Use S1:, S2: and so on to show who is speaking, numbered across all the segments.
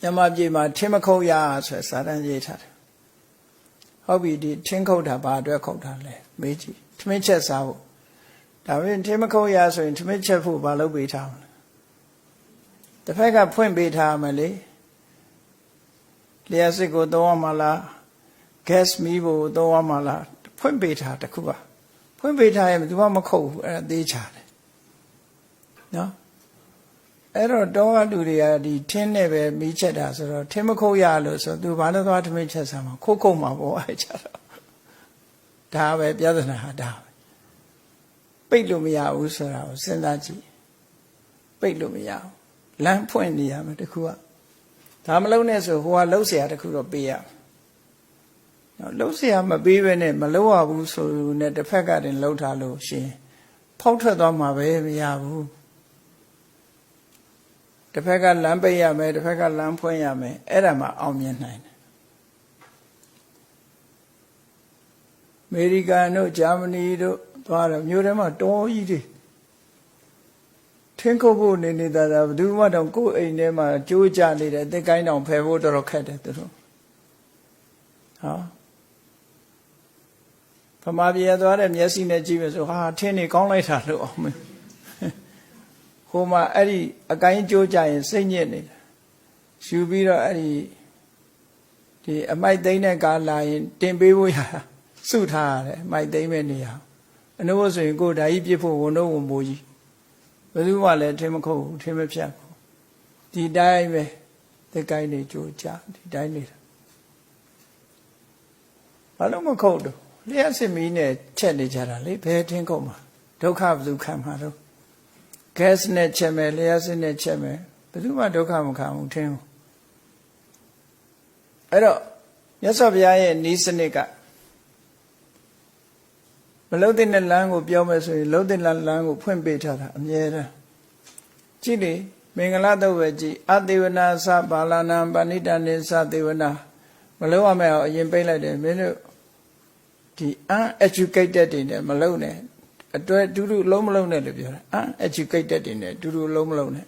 S1: မြန်မာပြည်မှာထင်းမခုတ်ရဆိုစာတမ်းရေးထားတယ်ဟုတ်ပြီဒီထင်းခုတ်တာဘာအတွက်ခုတ်တာလဲမေးကြည့်ထမင်းချက်စားဖို့ဒါပေမဲ့ထင်းမခုတ်ရဆိုရင်ထမင်းချက်ဖို့ဘာလုပ်ပေးထားမလဲတစ်ဖက်ကဖွင့်ပေးထားမယ်လေလျှက်စစ်ကိုသုံးရမှာလား gas မီးဖို့သုံးရမှာလားဖွင့်ပေးထားတခုပါဖွင့်ပေးထားရင်ဘယ်သူမှမခုတ်ဘူးအဲ့ဒါသေးချတယ်နော်အဲ့တော့တောကလူတွေကဒီထင်းနဲ့ပဲမီးချက်တာဆိုတော့ထင်းမခုတ်ရလို့ဆိုသူဘာလို့သွားထမင်းချက်စားမှာခုတ်မှာပေါ့အဲ့ကြတော့ဒါပဲပြဿနာဟာဒါပဲပိတ်လို့မရဘူးဆိုတာကိုစဉ်းစားကြည့်ပိတ်လို့မရဘူးလမ်းဖွင့်နေရမယ်တခုကဒါမလုံးနဲ့ဆိုဟိုကလှုပ်เสียတခုတော့ပေးရနော်လှုပ်เสียမပေးဘဲနဲ့မလှုပ်ရဘူးဆိုနဲ့တစ်ဖက်ကတင်လှုပ်ထားလို့ရှင်ဖောက်ထွက်သွားမှာပဲမရဘူးတစ်ဖက်ကလမ်းပိတ်ရမယ်တစ်ဖက်ကလမ်းဖွင့်ရမယ်အဲ့ဒါမှအောင်မြင်နိုင်တယ်အမေရိကန်တို့ဂျာမနီတို့သွားတော့မြို့ထဲမှာတောကြီးတွေထင်းခုတ်ဖို့နေတာဘယ်သူမှတော့ကိုယ်အိမ်ထဲမှာကြိုးကြနေတယ်တစ်ကိုင်းတောင်ဖယ်ဖို့တော်တော်ခက်တယ်သူတို့ဟောဗမာပြည်သွားတဲ့မျက်စိနဲ့ကြည့်မယ်ဆိုဟာထင်းနေကောင်းလိုက်တာလို့အောင်မယ်ဟိုမှာအဲ့ဒီအကိုင်းကြိုးကြရင်စိတ်ညစ်နေတာယူပြီးတော့အဲ့ဒီအမိုက်သိမ်းတဲ့ကားလာရင်တင်ပေးဖို့ရစုထားရတယ်အမိုက်သိမ်းမဲ့နေရအနှိုးဆိုရင်ကိုယ်ဓာကြီးပြစ်ဖို့ဝန်တော့ဝန်မိုးကြီးဘယ်သူမှလည်းထင်းမခုတ်ဘူးထင်းမဖြတ်ဘူးဒီတိုင်းပဲတစ်ကိုင်းနေကြိုးကြဒီတိုင်းနေတာဘာလို့မခုတ်တော့လျှက်စစ်မီးနဲ့ချက်နေကြတာလေဘယ်ထင်းခုတ်မှာဒုက္ခဘယ်သူခံမှာတော့gas နဲ့ချက်မယ်လျှက်စစ်နဲ့ချက်မယ်ဘယ်သူမှဒုက္ခမခံဘူးထင်းဘူးအဲ့တော့မြတ်စွာဘုရားရဲ့ဤစနစ်ကမလုံးတဲ့လမ်းကိုပြောမယ်ဆိုရင်လုံးတဲ့လမ်းကိုဖွင့်ပေးထားတာအမြဲတမ်းကြည့်လေမင်္ဂလာတော့ပဲကြည့်အသေဝနာသဘာလနာပဏိတနိသသေဝနာမလုံးရမယ်အောင်အရင်ပိတ်လိုက်တယ်မင်းတို့ဒီ uneducated တွေနဲ့မလုံးနဲ့အတွဲတူတူလုံးမလုံးနဲ့လို့ပြောတာ uneducated တွေနဲ့တူတူလုံးမလုံးနဲ့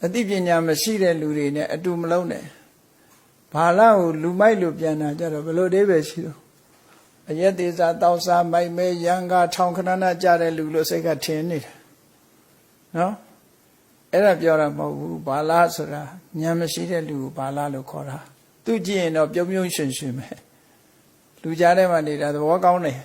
S1: အသိပညာမရှိတဲ့လူတွေနဲ့အတူမလုံးနဲ့ဘာလာကိုလူမိုက်လို့ပြန်တာကြတော့ဘယ်လိုအဓိပ္ပာယ်ရှိတော့အယက်သေးစားတောက်စားမိုက်မဲရန်ကထောင်ခဏနာကြတဲ့လူလို့စိတ်ကထင်နေတာနော်အဲ့ဒါပြောတာမဟုတ်ဘူးဘာလာဆိုတာဉာဏ်မရှိတဲ့လူကိုဘာလာလို့ခေါ်တာသူကြည့်ရင်တော့ပြုံးပြုံးရွှင်ရွှင်ပဲလူကြားထဲမှာနေတာသဘောကောင်းတယ်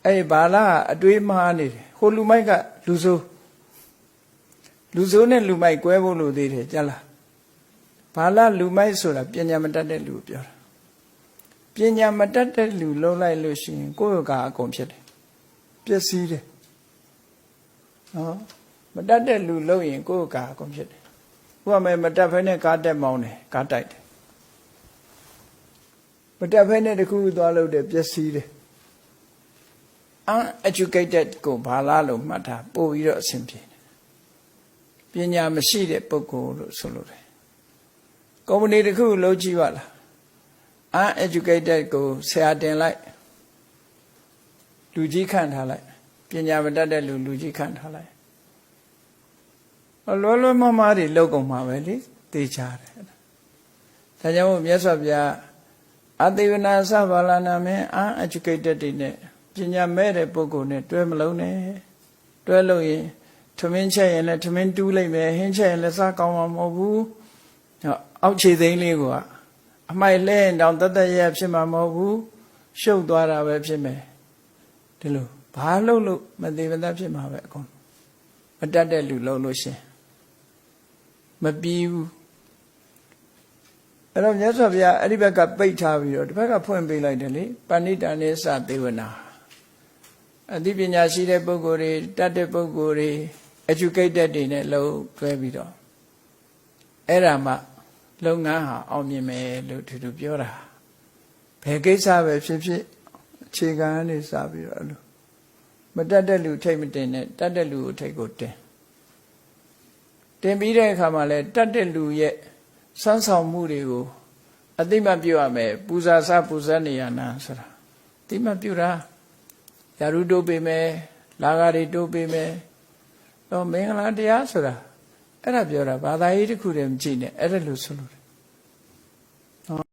S1: အဲ့ဘာလာအတွေးမှားနေတယ်ဟိုလူမိုက်ကလူဆိုးနဲ့လူမိုက်ကွဲဖို့လို့သေးတယ်ကြလားဘာလာလူမိုက်ဆိုတာပညာမတတ်တဲ့လူကိုပြောတာပညာမတတ်တဲ့လူလုံးလိုက်လို့ရှိရင်ကိုယ့်ကအကုန်ဖြစ်တယ်ပျက်စီးတယ်နော်မတတ်တဲ့လူလုံးရင်ကိုယ့်ကအကုန်ဖြစ်တယ်ဥပမာမတတ်ဖဲနဲ့ကားတက်မောင်းတယ်ကားတိုက်တယ်မတတ်ဖဲနဲ့တခုသွားလို့တယ်ပျက်စီးတယ်uneducated ကိုဘာလားလို့မှတ်တာပို့ပြီးတော့အဆင်ပြေတယ်ပညာမရှိတဲ့ပုဂ္ဂိုလ်လို့ဆိုလို့တယ်ကုမ္ပဏီတခုလုံးကြည့်ပါလား uneducated ကိုဆရာတင်လိုက်လူကြီးခန့်ထားလိုက်ပညာမတတ်တဲ့လူကြီးခန့်ထားလိုက်လွယ်လွယ်မမတွေလောက်ကုန်မှာပဲလေသိချတယ်ဒါကြောင့်မြတ်စွာဘုရားအသေဝနာသဘာလနာမင်း uneducated တွေနဲ့ပညာမဲ့တဲ့ပုဂ္ဂိုလ်နဲ့တွဲမလုံးနဲ့တွဲလို့ရင်ထမင်းချက်ရင်လည်းထမင်းတူးလိုက်မယ်ဟင်းချက်ရင်လည်းစားကောင်းမှာမဟုတ်ဘူးအောက်ခြေသိမ်းလေးကအမိုက်လဲတောင်တသက်ရဖြစ်မှာမဟုတ်ဘူးရှုပ်သွားတာပဲဖြစ်မယ်ဒီလိုဘာလို့မသေးမသက်ဖြစ်မှာပဲအကုန်မတတ်တဲ့လူလုံးလို့ရှင်မပြီးဘူးအဲ့တော့မြတ်စွာဘုရားအဲ့ဒီဘက်ကပိတ်ထားပြီးတော့ဒီဘက်ကဖွင့်ပေးလိုက်တယ်လေပဏိတနိသသေဝနာအသိပညာရှိတဲ့ပုဂ္ဂိုလ်တွေတတ်တဲ့ပုဂ္ဂိုလ်တွေ educated တွေနဲ့လုံးတွဲပြီးတော့အဲ့ဒါမှလုပ်ငန်းဟာအောင်မြင်မယ်လို့သူတို့ပြောတာဘယ်ကိစ္စပဲဖြစ်ဖြစ်အခြေခံကနေစပြီးတော့အဲ့လိုမတတ်တဲ့လူထိတ်မတင်နဲ့တတ်တဲ့လူကိုထိတ်ကိုတင်ပြီးတဲ့အခါမှာလဲတတ်တဲ့လူရဲ့စွမ်းဆောင်မှုတွေကိုအသိမှပြုရမယ်ပူဇာစပူဇတ်နေရနာဆိုတာအသိမှပြုတာယာရုတိုးပေးမယ်လာဂါတွေတိုးပေးမယ်တော့မင်္ဂလာတရားဆိုတာ အဲ့ဒါပြောတာဘာသာရေးတစ်ခုတည်းမကြည့်နဲ့အဲ့ဒါလို့ဆိုလို့